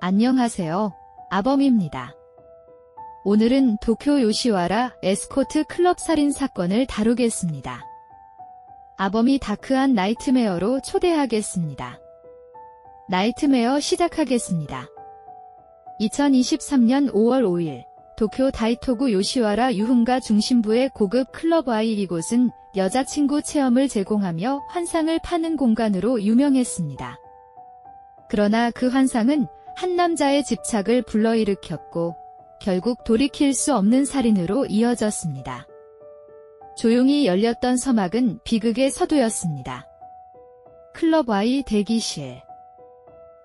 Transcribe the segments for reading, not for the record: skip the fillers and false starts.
안녕하세요. 아범입니다. 오늘은 도쿄 요시와라 에스코트 클럽 살인 사건을 다루겠습니다. 아범이 다크한 나이트메어로 초대하겠습니다. 나이트메어 시작하겠습니다. 2023년 5월 5일 도쿄 다이토구 요시와라 유흥가 중심부의 고급 클럽 Y, 이곳은 여자친구 체험을 제공하며 환상을 파는 공간으로 유명했습니다. 그러나 그 환상은 한 남자의 집착을 불러일으켰고 결국 돌이킬 수 없는 살인으로 이어졌습니다. 조용히 열렸던 서막은 비극의 서두였습니다. 클럽 Y 대기실.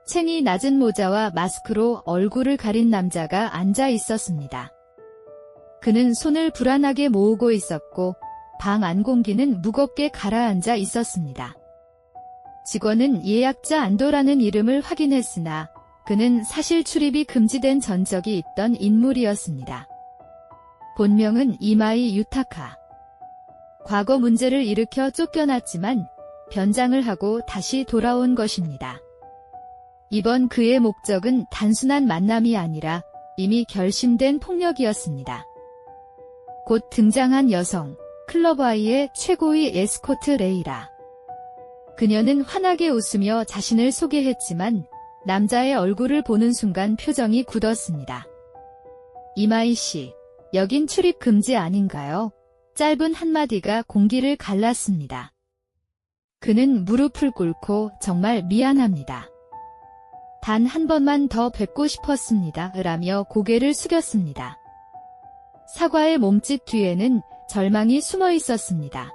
챙이 낮은 모자와 마스크로 얼굴을 가린 남자가 앉아 있었습니다. 그는 손을 불안하게 모으고 있었고 방 안 공기는 무겁게 가라앉아 있었습니다. 직원은 예약자 안도라는 이름을 확인했으나 그는 사실 출입이 금지된 전적이 있던 인물이었습니다. 본명은 이마이 유타카. 과거 문제를 일으켜 쫓겨났지만 변장을 하고 다시 돌아온 것입니다. 이번 그의 목적은 단순한 만남이 아니라 이미 결심된 폭력이었습니다. 곧 등장한 여성, 클럽 Y의 최고의 에스코트 레이라. 그녀는 환하게 웃으며 자신을 소개했지만 남자의 얼굴을 보는 순간 표정이 굳었습니다. 이마이 씨, 여긴 출입 금지 아닌가요? 짧은 한마디가 공기를 갈랐습니다. 그는 무릎을 꿇고 정말 미안합니다. 단 한 번만 더 뵙고 싶었습니다. 라며 고개를 숙였습니다. 사과의 몸짓 뒤에는 절망이 숨어 있었습니다.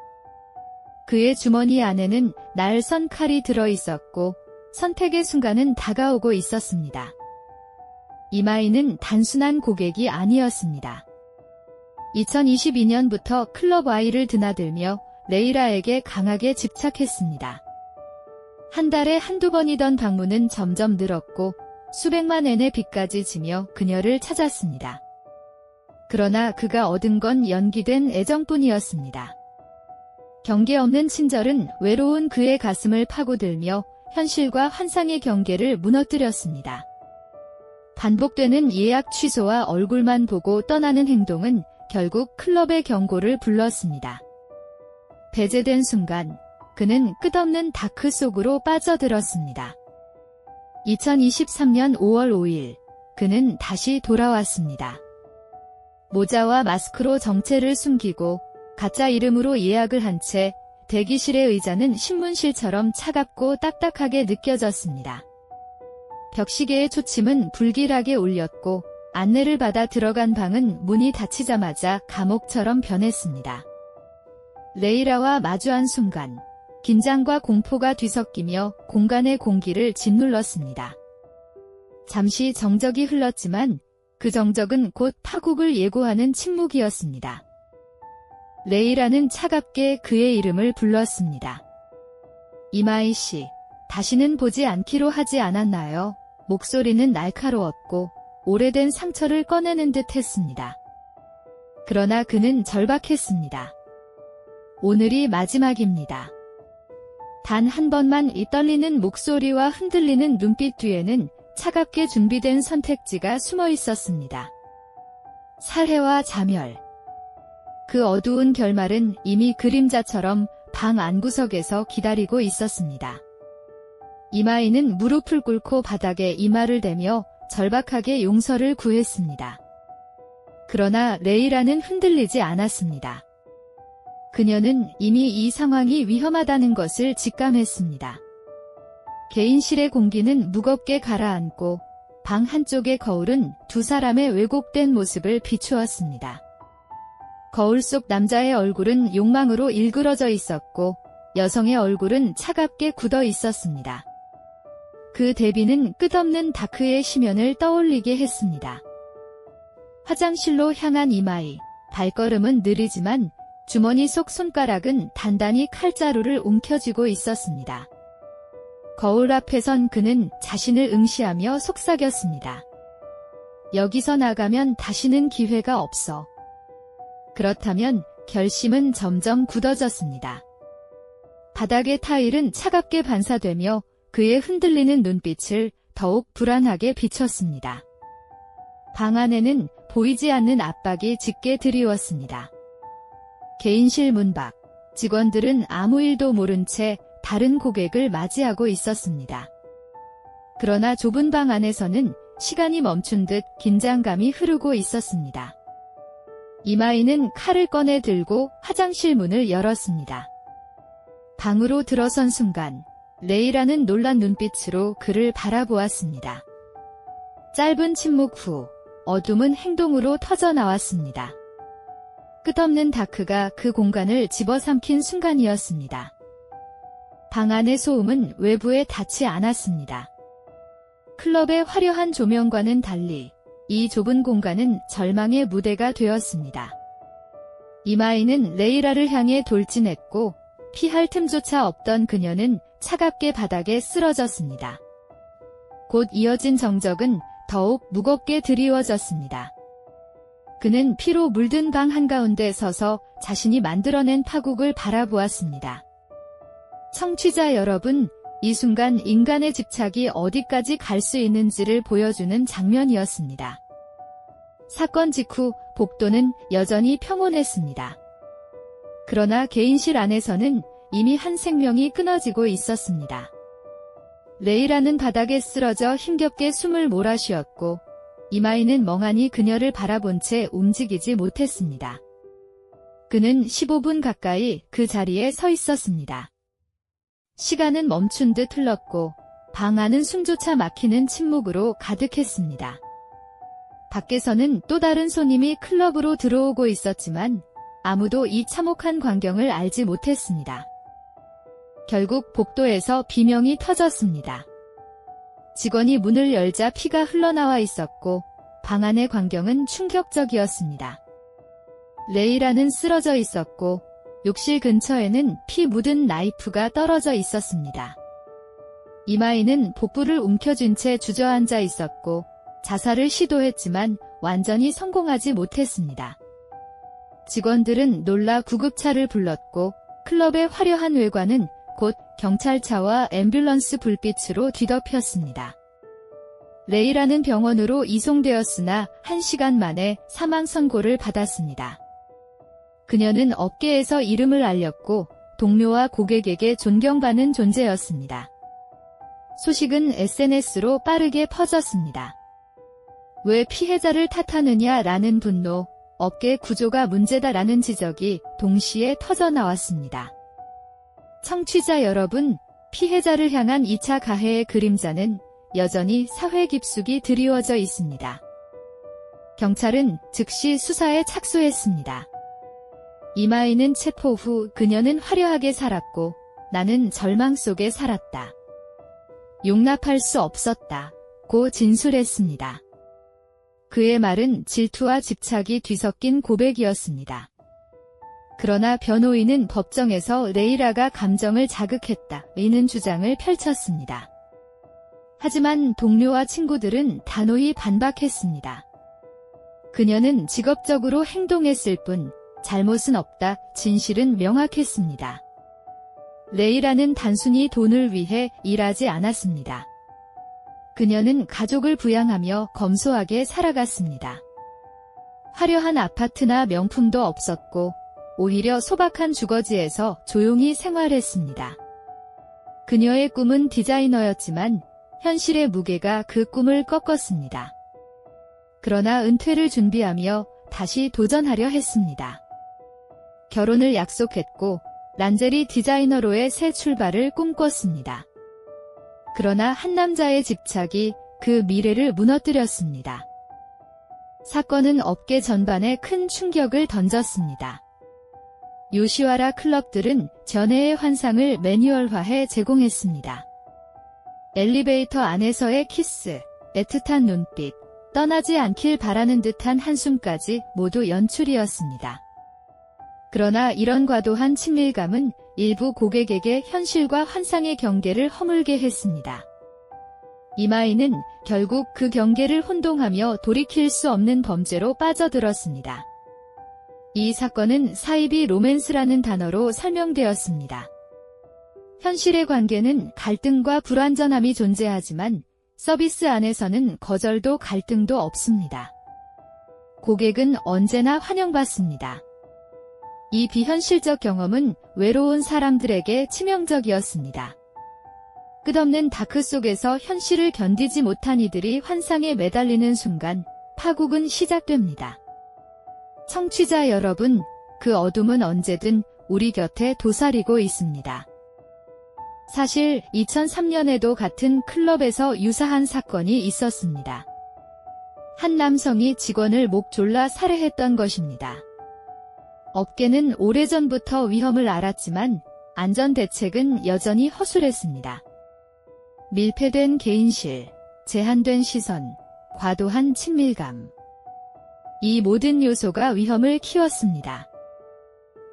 그의 주머니 안에는 날선 칼이 들어 있었고 선택의 순간은 다가오고 있었습니다. 이마이는 단순한 고객이 아니었습니다. 2022년부터 클럽 Y를 드나들며 레이라에게 강하게 집착했습니다. 한 달에 한두 번이던 방문은 점점 늘었고 수백만 엔의 빚까지 지며 그녀를 찾았습니다. 그러나 그가 얻은 건 연기된 애정뿐이었습니다. 경계 없는 친절은 외로운 그의 가슴을 파고들며 현실과 환상의 경계를 무너뜨렸습니다. 반복되는 예약 취소와 얼굴만 보고 떠나는 행동은 결국 클럽의 경고를 불렀습니다. 배제된 순간 그는 끝없는 다크 속으로 빠져들었습니다. 2023년 5월 5일 그는 다시 돌아왔습니다. 모자와 마스크로 정체를 숨기고 가짜 이름으로 예약을 한 채 대기실의 의자는 신문실처럼 차갑고 딱딱하게 느껴졌습니다. 벽시계의 초침은 불길하게 울렸고 안내를 받아 들어간 방은 문이 닫히자마자 감옥처럼 변했습니다. 레이라와 마주한 순간 긴장과 공포가 뒤섞이며 공간의 공기를 짓눌렀습니다. 잠시 정적이 흘렀지만 그 정적은 곧 파국을 예고하는 침묵이었습니다. 레이라는 차갑게 그의 이름을 불렀습니다. 이마이 씨, 다시는 보지 않기로 하지 않았나요? 목소리는 날카로웠고 오래된 상처를 꺼내는 듯 했습니다. 그러나 그는 절박했습니다. 오늘이 마지막입니다. 단 한 번만. 이 떨리는 목소리와 흔들리는 눈빛 뒤에는 차갑게 준비된 선택지가 숨어 있었습니다. 살해와 자멸. 그 어두운 결말은 이미 그림자처럼 방 안구석에서 기다리고 있었습니다. 이마이는 무릎을 꿇고 바닥에 이마를 대며 절박하게 용서를 구했습니다. 그러나 레이라는 흔들리지 않았습니다. 그녀는 이미 이 상황이 위험하다는 것을 직감했습니다. 개인실의 공기는 무겁게 가라앉고 방 한쪽의 거울은 두 사람의 왜곡된 모습을 비추었습니다. 거울 속 남자의 얼굴은 욕망으로 일그러져 있었고 여성의 얼굴은 차갑게 굳어 있었습니다. 그 대비는 끝없는 다크의 심연을 떠올리게 했습니다. 화장실로 향한 이마이, 발걸음은 느리지만 주머니 속 손가락은 단단히 칼자루를 움켜쥐고 있었습니다. 거울 앞에 선 그는 자신을 응시하며 속삭였습니다. 여기서 나가면 다시는 기회가 없어. 그렇다면 결심은 점점 굳어졌습니다. 바닥의 타일은 차갑게 반사되며 그의 흔들리는 눈빛을 더 더욱 불안하게 비쳤습니다. 방 안에는 보이지 않는 압박이 짙게 드리웠습니다. 개인실 문 밖, 직원들은 아무 일도 모른 채 다른 고객을 맞이하고 있었습니다. 그러나 좁은 방 안에서는 시간이 멈춘 듯 긴장감이 흐르고 있었습니다. 이마이는 칼을 꺼내 들고 화장실 문을 열었습니다. 방으로 들어선 순간 레이라는 놀란 눈빛으로 그를 바라보았습니다. 짧은 침묵 후 어둠은 행동으로 터져나왔습니다. 끝없는 다크가 그 공간을 집어삼킨 순간이었습니다. 방 안의 소음은 외부에 닿지 않았습니다. 클럽의 화려한 조명과는 달리 이 좁은 공간은 절망의 무대가 되었습니다. 이마이는 레이라를 향해 돌진했고 피할 틈조차 없던 그녀는 차갑게 바닥에 쓰러졌습니다. 곧 이어진 정적은 더욱 무겁게 드리워졌습니다. 그는 피로 물든 방 한가운데 서서 자신이 만들어낸 파국을 바라보았습니다. 청취자 여러분, 이 순간 인간의 집착이 어디까지 갈 수 있는지를 보여주는 장면이었습니다. 사건 직후 복도는 여전히 평온했습니다. 그러나 개인실 안에서는 이미 한 생명이 끊어지고 있었습니다. 레이라는 바닥에 쓰러져 힘겹게 숨을 몰아쉬었고 이마이는 멍하니 그녀를 바라본 채 움직이지 못했습니다. 그는 15분 가까이 그 자리에 서 있었습니다. 시간은 멈춘 듯 흘렀고 방 안은 숨조차 막히는 침묵으로 가득했습니다. 밖에서는 또 다른 손님이 클럽으로 들어오고 있었지만 아무도 이 참혹한 광경을 알지 못했습니다. 결국 복도에서 비명이 터졌습니다. 직원이 문을 열자 피가 흘러나와 있었고 방 안의 광경은 충격적이었습니다. 레이라는 쓰러져 있었고 욕실 근처에는 피 묻은 나이프가 떨어져 있었습니다. 이마이는 복부를 움켜쥔 채 주저앉아 있었고 자살을 시도했지만 완전히 성공하지 못했습니다. 직원들은 놀라 구급차를 불렀고 클럽의 화려한 외관은 곧 경찰차와 앰뷸런스 불빛으로 뒤덮였습니다. 레이라는 병원으로 이송되었으나 1시간 만에 사망 선고를 받았습니다. 그녀는 업계에서 이름을 알렸고 동료와 고객에게 존경받는 존재였습니다. 소식은 SNS로 빠르게 퍼졌습니다. 왜 피해자를 탓하느냐라는 분노, 업계 구조가 문제다라는 지적이 동시에 터져나왔습니다. 청취자 여러분, 피해자를 향한 2차 가해의 그림자는 여전히 사회 깊숙이 드리워져 있습니다. 경찰은 즉시 수사에 착수했습니다. 이마이는 체포 후 그녀는 화려하게 살았고 나는 절망 속에 살았다. 용납할 수 없었다. 고 진술했습니다. 그의 말은 질투와 집착이 뒤섞인 고백이었습니다. 그러나 변호인은 법정에서 레이라가 감정을 자극했다는 주장을 펼쳤습니다. 하지만 동료와 친구들은 단호히 반박했습니다. 그녀는 직업적으로 행동했을 뿐 잘못은 없다, 진실은 명확했습니다. 레이라는 단순히 돈을 위해 일하지 않았습니다. 그녀는 가족을 부양하며 검소하게 살아갔습니다. 화려한 아파트나 명품도 없었고 오히려 소박한 주거지에서 조용히 생활했습니다. 그녀의 꿈은 디자이너였지만 현실의 무게가 그 꿈을 꺾었습니다. 그러나 은퇴를 준비하며 다시 도전하려 했습니다. 결혼을 약속했고 란제리 디자이너로의 새 출발을 꿈꿨습니다. 그러나 한 남자의 집착이 그 미래를 무너뜨렸습니다. 사건은 업계 전반에 큰 충격을 던졌습니다. 요시와라 클럽들은 전해의 환상을 매뉴얼화해 제공했습니다. 엘리베이터 안에서의 키스, 애틋한 눈빛, 떠나지 않길 바라는 듯한 한숨까지 모두 연출이었습니다. 그러나 이런 과도한 친밀감은 일부 고객에게 현실과 환상의 경계를 허물게 했습니다. 이마이는 결국 그 경계를 혼동하며 돌이킬 수 없는 범죄로 빠져들었습니다. 이 사건은 사이비 로맨스라는 단어로 설명되었습니다. 현실의 관계는 갈등과 불완전함이 존재하지만 서비스 안에서는 거절도 갈등도 없습니다. 고객은 언제나 환영받습니다. 이 비현실적 경험은 외로운 사람들에게 치명적이었습니다. 끝없는 다크 속에서 현실을 견디지 못한 이들이 환상에 매달리는 순간 파국은 시작됩니다. 청취자 여러분, 그 어둠은 언제든 우리 곁에 도사리고 있습니다. 사실 2003년에도 같은 클럽에서 유사한 사건이 있었습니다. 한 남성이 직원을 목 졸라 살해했던 것입니다. 업계는 오래전부터 위험을 알았지만 안전대책은 여전히 허술했습니다. 밀폐된 개인실, 제한된 시선, 과도한 친밀감. 이 모든 요소가 위험을 키웠습니다.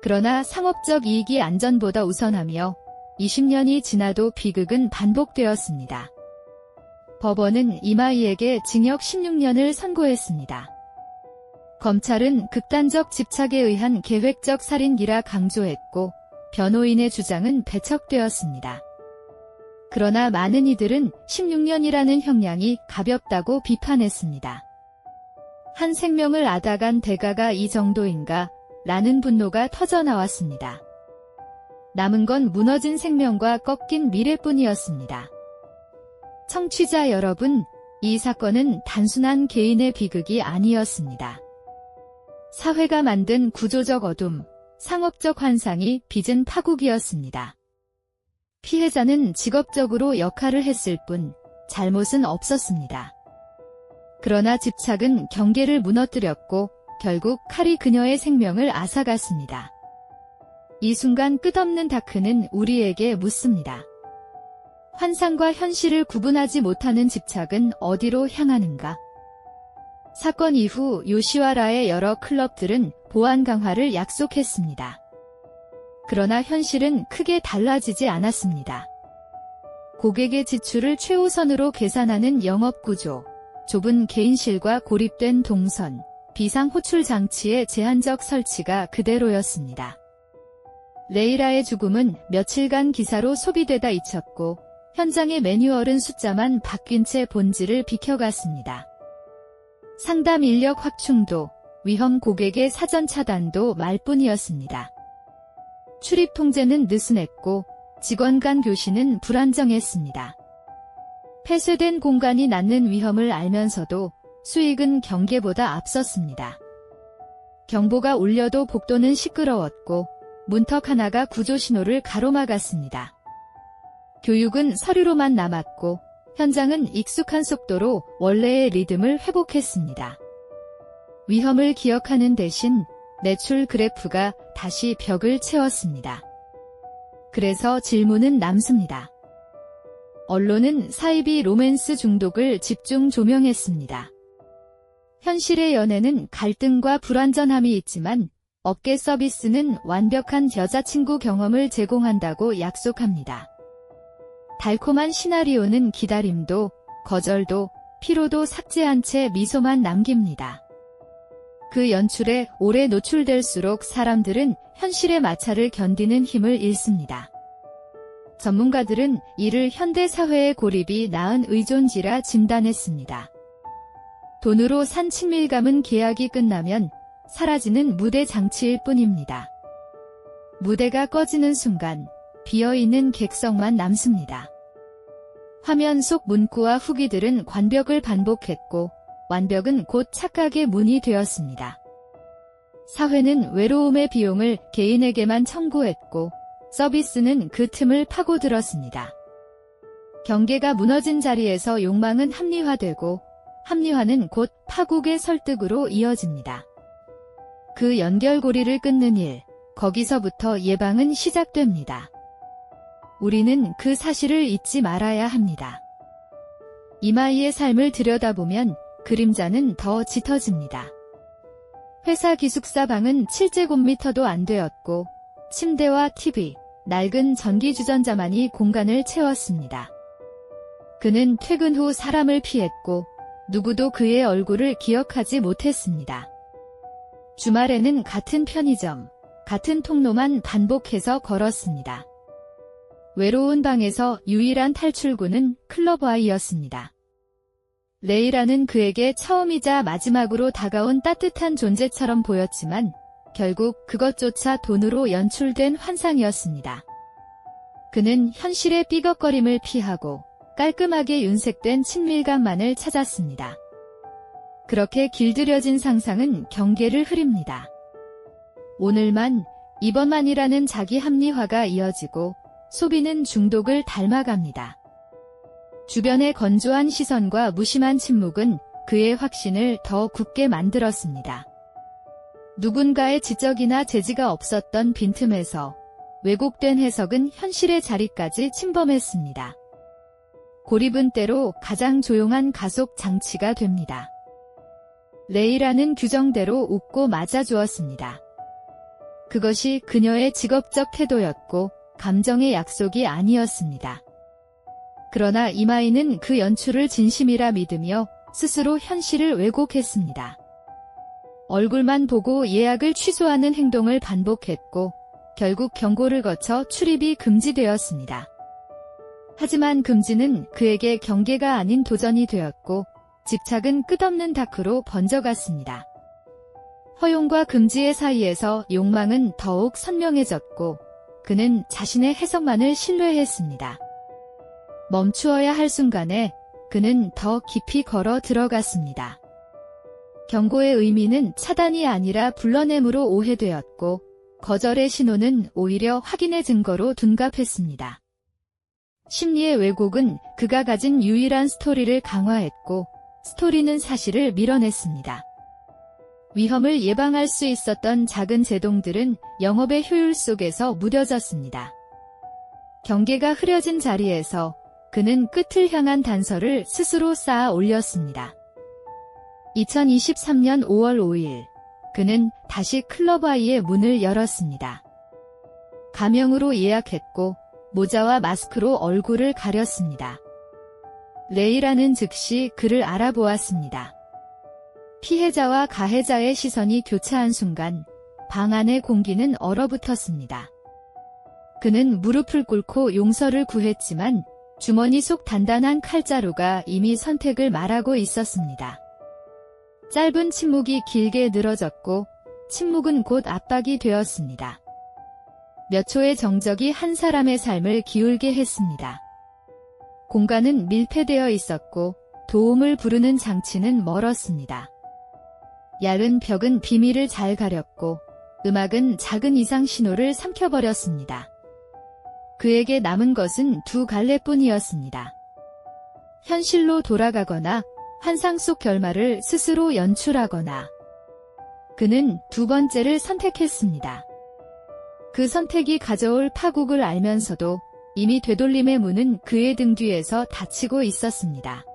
그러나 상업적 이익이 안전보다 우선하며 20년이 지나도 비극은 반복되었습니다. 법원은 이마희에게 징역 16년을 선고했습니다. 검찰은 극단적 집착에 의한 계획적 살인기라 강조했고 변호인의 주장은 배척되었습니다. 그러나 많은 이들은 16년이라는 형량이 가볍다고 비판했습니다. 한 생명을 앗아간 대가가 이 정도인가? 라는 분노가 터져나왔습니다. 남은 건 무너진 생명과 꺾인 미래뿐이었습니다. 청취자 여러분, 이 사건은 단순한 개인의 비극이 아니었습니다. 사회가 만든 구조적 어둠, 상업적 환상이 빚은 파국이었습니다. 피해자는 직업적으로 역할을 했을 뿐 잘못은 없었습니다. 그러나 집착은 경계를 무너뜨렸고 결국 칼이 그녀의 생명을 앗아갔습니다. 이 순간 끝없는 다크는 우리에게 묻습니다. 환상과 현실을 구분하지 못하는 집착은 어디로 향하는가? 사건 이후 요시와라의 여러 클럽들은 보안 강화를 약속했습니다. 그러나 현실은 크게 달라지지 않았습니다. 고객의 지출을 최우선으로 계산하는 영업구조, 좁은 개인실과 고립된 동선, 비상호출 장치의 제한적 설치가 그대로였습니다. 레이라의 죽음은 며칠간 기사로 소비되다 잊혔고 현장의 매뉴얼은 숫자만 바뀐 채 본질을 비켜갔습니다. 상담 인력 확충도, 위험 고객의 사전 차단도 말뿐이었습니다. 출입 통제는 느슨했고 직원 간 교신은 불안정했습니다. 폐쇄된 공간이 낳는 위험을 알면서도 수익은 경계보다 앞섰습니다. 경보가 울려도 복도는 시끄러웠고 문턱 하나가 구조 신호를 가로막았습니다. 교육은 서류로만 남았고 현장은 익숙한 속도로 원래의 리듬을 회복했습니다. 위험을 기억하는 대신 매출 그래프가 다시 벽을 채웠습니다. 그래서 질문은 남습니다. 언론은 사이비 로맨스 중독을 집중 조명했습니다. 현실의 연애는 갈등과 불완전함이 있지만 업계 서비스는 완벽한 여자친구 경험을 제공한다고 약속합니다. 달콤한 시나리오는 기다림도, 거절도, 피로도 삭제한 채 미소만 남깁니다. 그 연출에 오래 노출될수록 사람들은 현실의 마찰을 견디는 힘을 잃습니다. 전문가들은 이를 현대사회의 고립이 낳은 의존지라 진단했습니다. 돈으로 산 친밀감은 계약이 끝나면 사라지는 무대 장치일 뿐입니다. 무대가 꺼지는 순간 비어있는 객석만 남습니다. 화면 속 문구와 후기들은 관벽을 반복했고 완벽은 곧 착각의 문이 되었습니다. 사회는 외로움의 비용을 개인에게만 청구했고 서비스는 그 틈을 파고들었습니다. 경계가 무너진 자리에서 욕망은 합리화되고 합리화는 곧 파국의 설득으로 이어집니다. 그 연결고리를 끊는 일, 거기서부터 예방은 시작됩니다. 우리는 그 사실을 잊지 말아야 합니다. 이마희의 삶을 들여다보면 그림자는 더 짙어집니다. 회사 기숙사 방은 7제곱미터도 안 되었고 침대와 TV, 낡은 전기주전자만이 공간을 채웠습니다. 그는 퇴근 후 사람을 피했고 누구도 그의 얼굴을 기억하지 못했습니다. 주말에는 같은 편의점, 같은 통로만 반복해서 걸었습니다. 외로운 방에서 유일한 탈출구는 클럽와이였습니다. 레이라는 그에게 처음이자 마지막으로 다가온 따뜻한 존재처럼 보였지만 결국 그것조차 돈으로 연출된 환상이었습니다. 그는 현실의 삐걱거림을 피하고 깔끔하게 윤색된 친밀감만을 찾았습니다. 그렇게 길들여진 상상은 경계를 흐립니다. 오늘만, 이번만이라는 자기 합리화가 이어지고 소비는 중독을 닮아갑니다. 주변의 건조한 시선과 무심한 침묵은 그의 확신을 더 굳게 만들었습니다. 누군가의 지적이나 제지가 없었던 빈틈에서 왜곡된 해석은 현실의 자리까지 침범했습니다. 고립은 때로 가장 조용한 가속 장치가 됩니다. 레이라는 규정대로 웃고 맞아주었습니다. 그것이 그녀의 직업적 태도였고 감정의 약속이 아니었습니다. 그러나 이마이는 그 연출을 진심이라 믿으며 스스로 현실을 왜곡했습니다. 얼굴만 보고 예약을 취소하는 행동을 반복했고 결국 경고를 거쳐 출입이 금지되었습니다. 하지만 금지는 그에게 경계가 아닌 도전이 되었고 집착은 끝없는 다크로 번져갔습니다. 허용과 금지의 사이에서 욕망은 더욱 선명해졌고 그는 자신의 해석만을 신뢰했습니다. 멈추어야 할 순간에 그는 더 깊이 걸어 들어갔습니다. 경고의 의미는 차단이 아니라 불러냄으로 오해되었고 거절의 신호는 오히려 확인의 증거로 둔갑했습니다. 심리의 왜곡은 그가 가진 유일한 스토리를 강화했고 스토리는 사실을 밀어냈습니다. 위험을 예방할 수 있었던 작은 제동들은 영업의 효율 속에서 무뎌졌습니다. 경계가 흐려진 자리에서 그는 끝을 향한 단서를 스스로 쌓아 올렸습니다. 2023년 5월 5일, 그는 다시 클럽아이의 문을 열었습니다. 가명으로 예약했고 모자와 마스크로 얼굴을 가렸습니다. 레이라는 즉시 그를 알아보았습니다. 피해자와 가해자의 시선이 교차한 순간 방 안의 공기는 얼어붙었습니다. 그는 무릎을 꿇고 용서를 구했지만 주머니 속 단단한 칼자루가 이미 선택을 말하고 있었습니다. 짧은 침묵이 길게 늘어졌고 침묵은 곧 압박이 되었습니다. 몇 초의 정적이 한 사람의 삶을 기울게 했습니다. 공간은 밀폐되어 있었고 도움을 부르는 장치는 멀었습니다. 얇은 벽은 비밀을 잘 가렸고 음악은 작은 이상 신호를 삼켜버렸습니다. 그에게 남은 것은 두 갈래뿐이었습니다. 현실로 돌아가거나 환상 속 결말을 스스로 연출하거나. 그는 두 번째를 선택했습니다. 그 선택이 가져올 파국을 알면서도 이미 되돌림의 문은 그의 등 뒤에서 닫히고 있었습니다.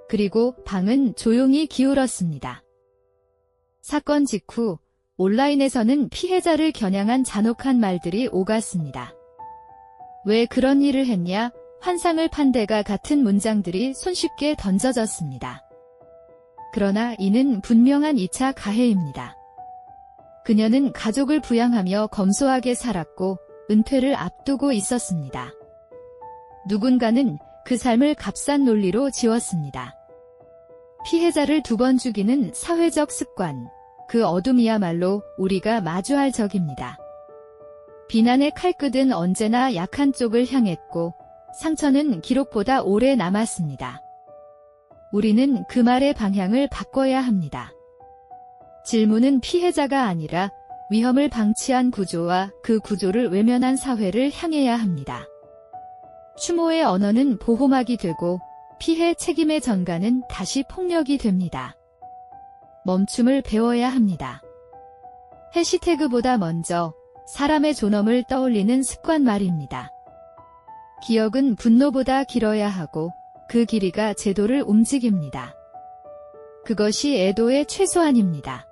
그리고 방은 조용히 기울었습니다. 사건 직후 온라인에서는 피해자를 겨냥한 잔혹한 말들이 오갔습니다. 왜 그런 일을 했냐? 환상을 판대가 같은 문장들이 손쉽게 던져졌습니다. 그러나 이는 분명한 2차 가해입니다. 그녀는 가족을 부양하며 검소하게 살았고 은퇴를 앞두고 있었습니다. 누군가는 그 삶을 값싼 논리로 지웠습니다. 피해자를 2번 죽이는 사회적 습관, 그 어둠이야말로 우리가 마주할 적입니다. 비난의 칼끝은 언제나 약한 쪽을 향했고 상처는 기록보다 오래 남았습니다. 우리는 그 말의 방향을 바꿔야 합니다. 질문은 피해자가 아니라 위험을 방치한 구조와 그 구조를 외면한 사회를 향해야 합니다. 추모의 언어는 보호막이 되고 피해 책임의 전가는 다시 폭력이 됩니다. 멈춤을 배워야 합니다. 해시태그보다 먼저 사람의 존엄을 떠올리는 습관 말입니다. 기억은 분노보다 길어야 하고 그 길이가 제도를 움직입니다. 그것이 애도의 최소한입니다.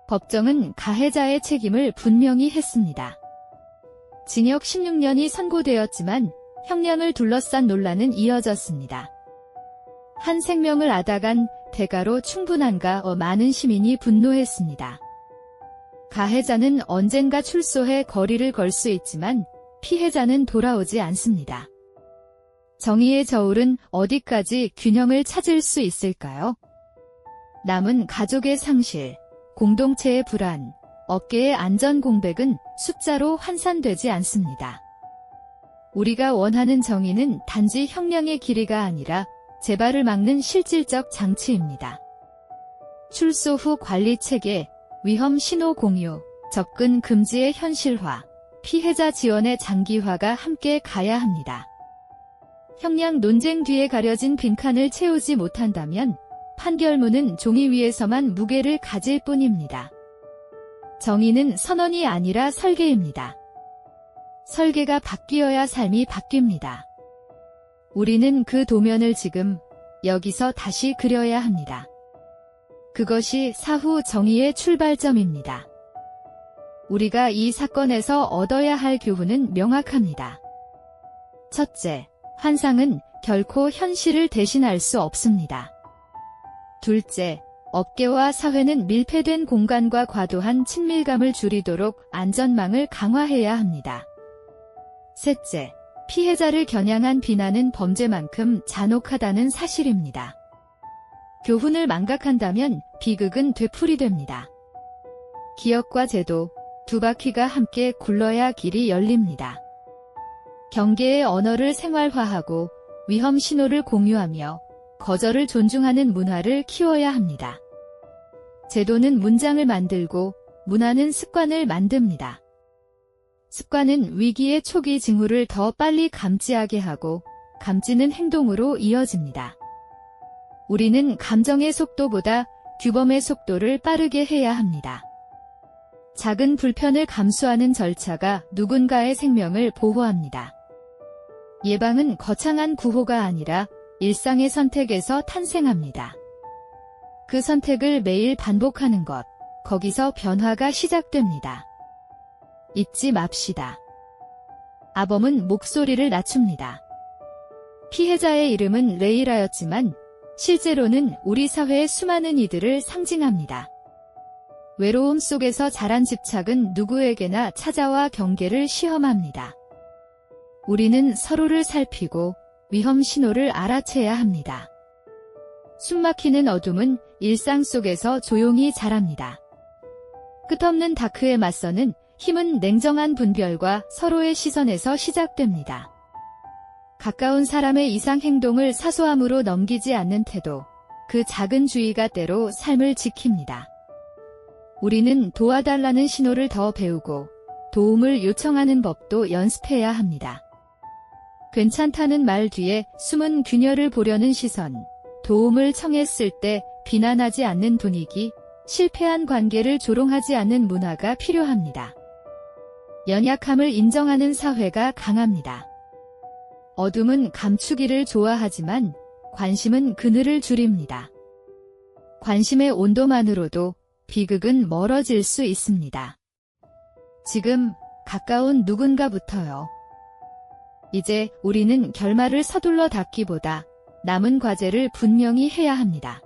법정은 가해자의 책임을 분명히 했습니다. 징역 16년이 선고되었지만 형량을 둘러싼 논란은 이어졌습니다. 한 생명을 앗아간 대가로 충분한가? 많은 시민이 분노했습니다. 가해자는 언젠가 출소해 거리를 걸 수 있지만 피해자는 돌아오지 않습니다. 정의의 저울은 어디까지 균형을 찾을 수 있을까요? 남은 가족의 상실, 공동체의 불안, 업계의 안전 공백은 숫자로 환산되지 않습니다. 우리가 원하는 정의는 단지 형량의 길이가 아니라 재발을 막는 실질적 장치입니다. 출소 후 관리 체계, 위험 신호 공유, 접근 금지의 현실화, 피해자 지원의 장기화가 함께 가야 합니다. 형량 논쟁 뒤에 가려진 빈칸을 채우지 못한다면 판결문은 종이 위에서만 무게를 가질 뿐입니다. 정의는 선언이 아니라 설계입니다. 설계가 바뀌어야 삶이 바뀝니다. 우리는 그 도면을 지금 여기서 다시 그려야 합니다. 그것이 사후 정의의 출발점입니다. 우리가 이 사건에서 얻어야 할 교훈은 명확합니다. 첫째, 환상은 결코 현실을 대신할 수 없습니다. 둘째, 업계와 사회는 밀폐된 공간과 과도한 친밀감을 줄이도록 안전망을 강화해야 합니다. 셋째, 피해자를 겨냥한 비난은 범죄만큼 잔혹하다는 사실입니다. 교훈을 망각한다면 비극은 되풀이됩니다. 기업과 제도, 두 바퀴가 함께 굴러야 길이 열립니다. 경계의 언어를 생활화하고 위험 신호를 공유하며 거절을 존중하는 문화를 키워야 합니다. 제도는 문장을 만들고 문화는 습관을 만듭니다. 습관은 위기의 초기 징후를 더 빨리 감지하게 하고 감지는 행동으로 이어집니다. 우리는 감정의 속도보다 규범의 속도를 빠르게 해야 합니다. 작은 불편을 감수하는 절차가 누군가의 생명을 보호합니다. 예방은 거창한 구호가 아니라 일상의 선택에서 탄생합니다. 그 선택을 매일 반복하는 것, 거기서 변화가 시작됩니다. 잊지 맙시다. 아범은 목소리를 낮춥니다. 피해자의 이름은 레이라였지만 실제로는 우리 사회의 수많은 이들을 상징합니다. 외로움 속에서 자란 집착은 누구에게나 찾아와 경계를 시험합니다. 우리는 서로를 살피고 위험 신호를 알아채야 합니다. 숨막히는 어둠은 일상 속에서 조용히 자랍니다. 끝없는 다크에 맞서는 힘은 냉정한 분별과 서로의 시선에서 시작됩니다. 가까운 사람의 이상 행동을 사소함으로 넘기지 않는 태도, 그 작은 주의가 때로 삶을 지킵니다. 우리는 도와달라는 신호를 더 배우고 도움을 요청하는 법도 연습해야 합니다. 괜찮다는 말 뒤에 숨은 균열을 보려는 시선, 도움을 청했을 때 비난하지 않는 분위기, 실패한 관계를 조롱하지 않는 문화가 필요합니다. 연약함을 인정하는 사회가 강합니다. 어둠은 감추기를 좋아하지만 관심은 그늘을 줄입니다. 관심의 온도만으로도 비극은 멀어질 수 있습니다. 지금 가까운 누군가부터요. 이제 우리는 결말을 서둘러 닫기보다 남은 과제를 분명히 해야 합니다.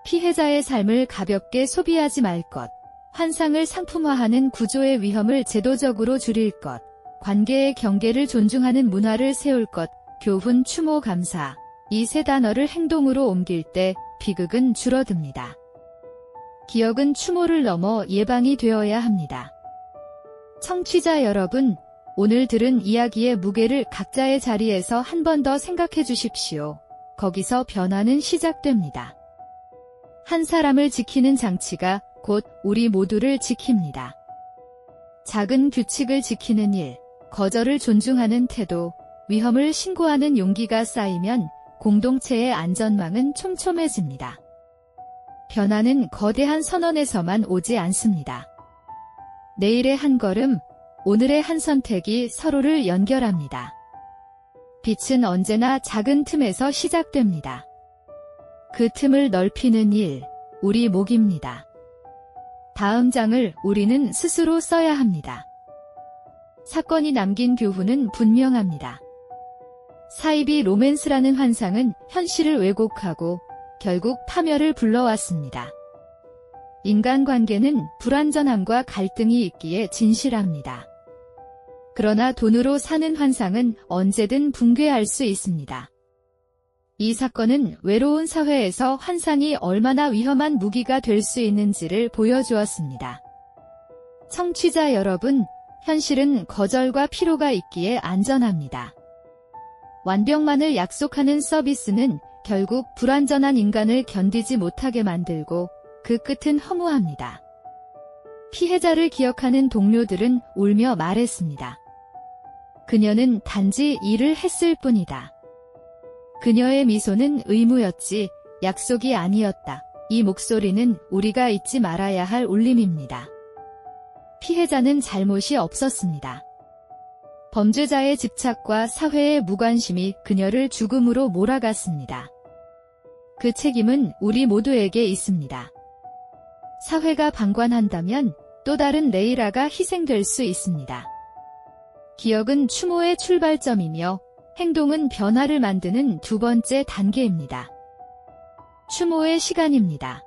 피해자의 삶을 가볍게 소비하지 말 것, 환상을 상품화하는 구조의 위험을 제도적으로 줄일 것, 관계의 경계를 존중하는 문화를 세울 것, 교훈, 추모, 감사. 이 세 단어를 행동으로 옮길 때 비극은 줄어듭니다. 기억은 추모를 넘어 예방이 되어야 합니다. 청취자 여러분, 오늘 들은 이야기의 무게를 각자의 자리에서 한 번 더 생각해 주십시오. 거기서 변화는 시작됩니다. 한 사람을 지키는 장치가 곧 우리 모두를 지킵니다. 작은 규칙을 지키는 일, 거절을 존중하는 태도, 위험을 신고하는 용기가 쌓이면 공동체의 안전망은 촘촘해집니다. 변화는 거대한 선언에서만 오지 않습니다. 내일의 한 걸음, 오늘의 한 선택이 서로를 연결합니다. 빛은 언제나 작은 틈에서 시작됩니다. 그 틈을 넓히는 일, 우리 몫입니다. 다음 장을 우리는 스스로 써야 합니다. 사건이 남긴 교훈은 분명합니다. 사이비 로맨스라는 환상은 현실을 왜곡하고 결국 파멸을 불러왔습니다. 인간관계는 불완전함과 갈등이 있기에 진실합니다. 그러나 돈으로 사는 환상은 언제든 붕괴할 수 있습니다. 이 사건은 외로운 사회에서 환상이 얼마나 위험한 무기가 될 수 있는지를 보여주었습니다. 청취자 여러분, 현실은 거절과 피로가 있기에 안전합니다. 완벽만을 약속하는 서비스는 결국 불완전한 인간을 견디지 못하게 만들고 그 끝은 허무합니다. 피해자를 기억하는 동료들은 울며 말했습니다. 그녀는 단지 일을 했을 뿐이다. 그녀의 미소는 의무였지 약속이 아니었다. 이 목소리는 우리가 잊지 말아야 할 울림입니다. 피해자는 잘못이 없었습니다. 범죄자의 집착과 사회의 무관심이 그녀를 죽음으로 몰아갔습니다. 그 책임은 우리 모두에게 있습니다. 사회가 방관한다면 또 다른 레이라가 희생될 수 있습니다. 기억은 추모의 출발점이며 행동은 변화를 만드는 두 번째 단계입니다. 추모의 시간입니다.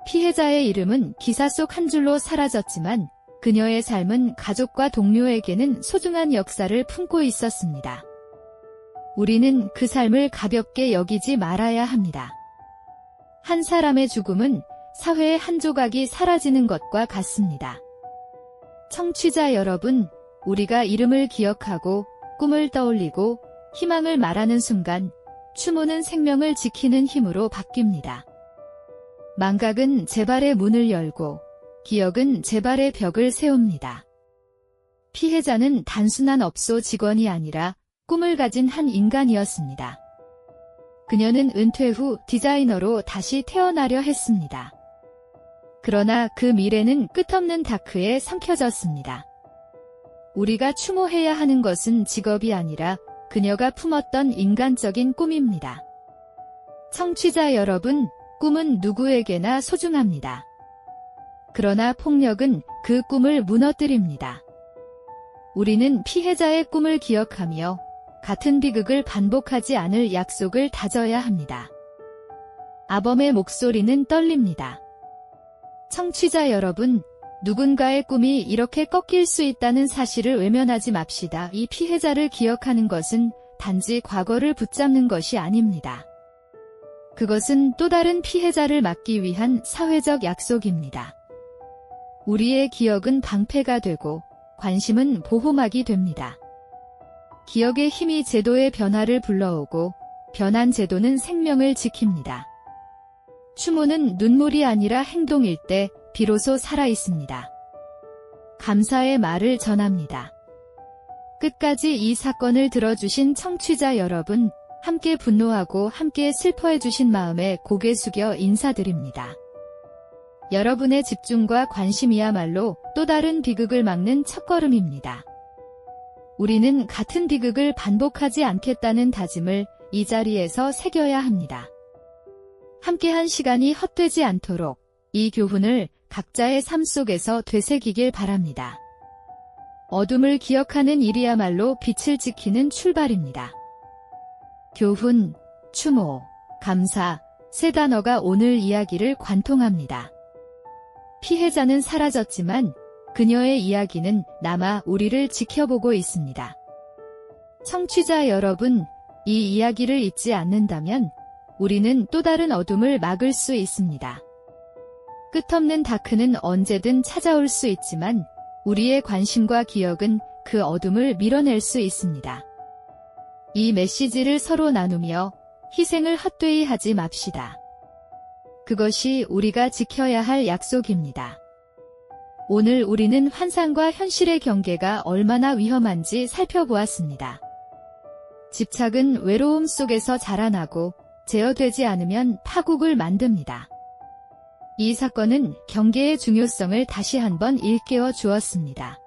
피해자의 이름은 기사 속 한 줄로 사라졌지만 그녀의 삶은 가족과 동료에게는 소중한 역사를 품고 있었습니다. 우리는 그 삶을 가볍게 여기지 말아야 합니다. 한 사람의 죽음은 사회의 한 조각이 사라지는 것과 같습니다. 청취자 여러분, 우리가 이름을 기억하고 꿈을 떠올리고 희망을 말하는 순간 추모는 생명을 지키는 힘으로 바뀝니다. 망각은 재발의 문을 열고 기억은 재발의 벽을 세웁니다. 피해자는 단순한 업소 직원이 아니라 꿈을 가진 한 인간이었습니다. 그녀는 은퇴 후 디자이너로 다시 태어나려 했습니다. 그러나 그 미래는 끝없는 다크에 삼켜졌습니다. 우리가 추모해야 하는 것은 직업이 아니라 그녀가 품었던 인간적인 꿈입니다. 청취자 여러분, 꿈은 누구에게나 소중합니다. 그러나 폭력은 그 꿈을 무너뜨립니다. 우리는 피해자의 꿈을 기억하며 같은 비극을 반복하지 않을 약속을 다져야 합니다. 아범의 목소리는 떨립니다. 청취자 여러분, 누군가의 꿈이 이렇게 꺾일 수 있다는 사실을 외면하지 맙시다. 이 피해자를 기억하는 것은 단지 과거를 붙잡는 것이 아닙니다. 그것은 또 다른 피해자를 막기 위한 사회적 약속입니다. 우리의 기억은 방패가 되고 관심은 보호막이 됩니다. 기억의 힘이 제도의 변화를 불러오고 변한 제도는 생명을 지킵니다. 추모는 눈물이 아니라 행동일 때 비로소 살아있습니다. 감사의 말을 전합니다. 끝까지 이 사건을 들어주신 청취자 여러분, 함께 분노하고 함께 슬퍼해주신 마음에 고개 숙여 인사드립니다. 여러분의 집중과 관심이야말로 또 다른 비극을 막는 첫걸음입니다. 우리는 같은 비극을 반복하지 않겠다는 다짐을 이 자리에서 새겨야 합니다. 함께한 시간이 헛되지 않도록 이 교훈을 각자의 삶 속에서 되새기길 바랍니다. 어둠을 기억하는 일이야말로 빛을 지키는 출발입니다. 교훈, 추모, 감사, 세 단어가 오늘 이야기를 관통합니다. 피해자는 사라졌지만 그녀의 이야기는 남아 우리를 지켜보고 있습니다. 청취자 여러분, 이 이야기를 잊지 않는다면 우리는 또 다른 어둠을 막을 수 있습니다. 끝없는 다크는 언제든 찾아올 수 있지만 우리의 관심과 기억은 그 어둠을 밀어낼 수 있습니다. 이 메시지를 서로 나누며 희생을 헛되이 하지 맙시다. 그것이 우리가 지켜야 할 약속입니다. 오늘 우리는 환상과 현실의 경계가 얼마나 위험한지 살펴보았습니다. 집착은 외로움 속에서 자라나고 제어되지 않으면 파국을 만듭니다. 이 사건은 경계의 중요성을 다시 한번 일깨워 주었습니다.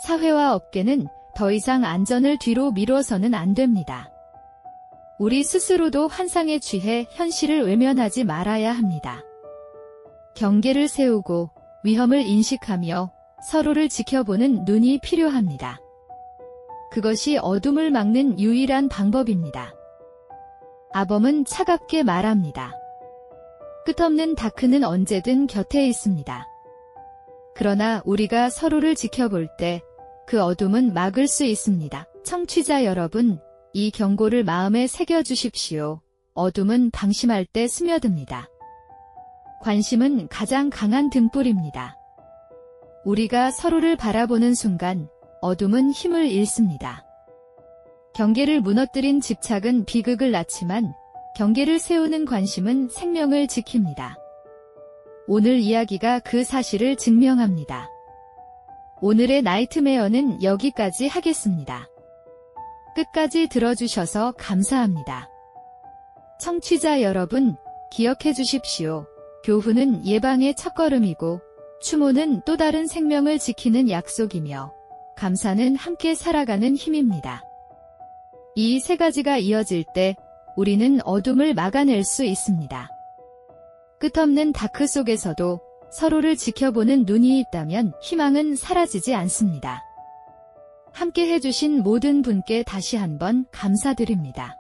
사회와 업계는 더 이상 안전을 뒤로 미뤄서는 안 됩니다. 우리 스스로도 환상에 취해 현실을 외면하지 말아야 합니다. 경계를 세우고 위험을 인식하며 서로를 지켜보는 눈이 필요합니다. 그것이 어둠을 막는 유일한 방법입니다. 아범은 차갑게 말합니다. 끝없는 다크는 언제든 곁에 있습니다. 그러나 우리가 서로를 지켜볼 때 그 어둠은 막을 수 있습니다. 청취자 여러분, 이 경고를 마음에 새겨주십시오. 어둠은 방심할 때 스며듭니다. 관심은 가장 강한 등불입니다. 우리가 서로를 바라보는 순간 어둠은 힘을 잃습니다. 경계를 무너뜨린 집착은 비극을 낳지만 경계를 세우는 관심은 생명을 지킵니다. 오늘 이야기가 그 사실을 증명합니다. 오늘의 나이트메어는 여기까지 하겠습니다. 끝까지 들어주셔서 감사합니다. 청취자 여러분, 기억해 주십시오. 교훈은 예방의 첫걸음이고 추모는 또 다른 생명을 지키는 약속이며 감사는 함께 살아가는 힘입니다. 이 세 가지가 이어질 때 우리는 어둠을 막아낼 수 있습니다. 끝없는 다크 속에서도 서로를 지켜보는 눈이 있다면 희망은 사라지지 않습니다. 함께 해주신 모든 분께 다시 한번 감사드립니다.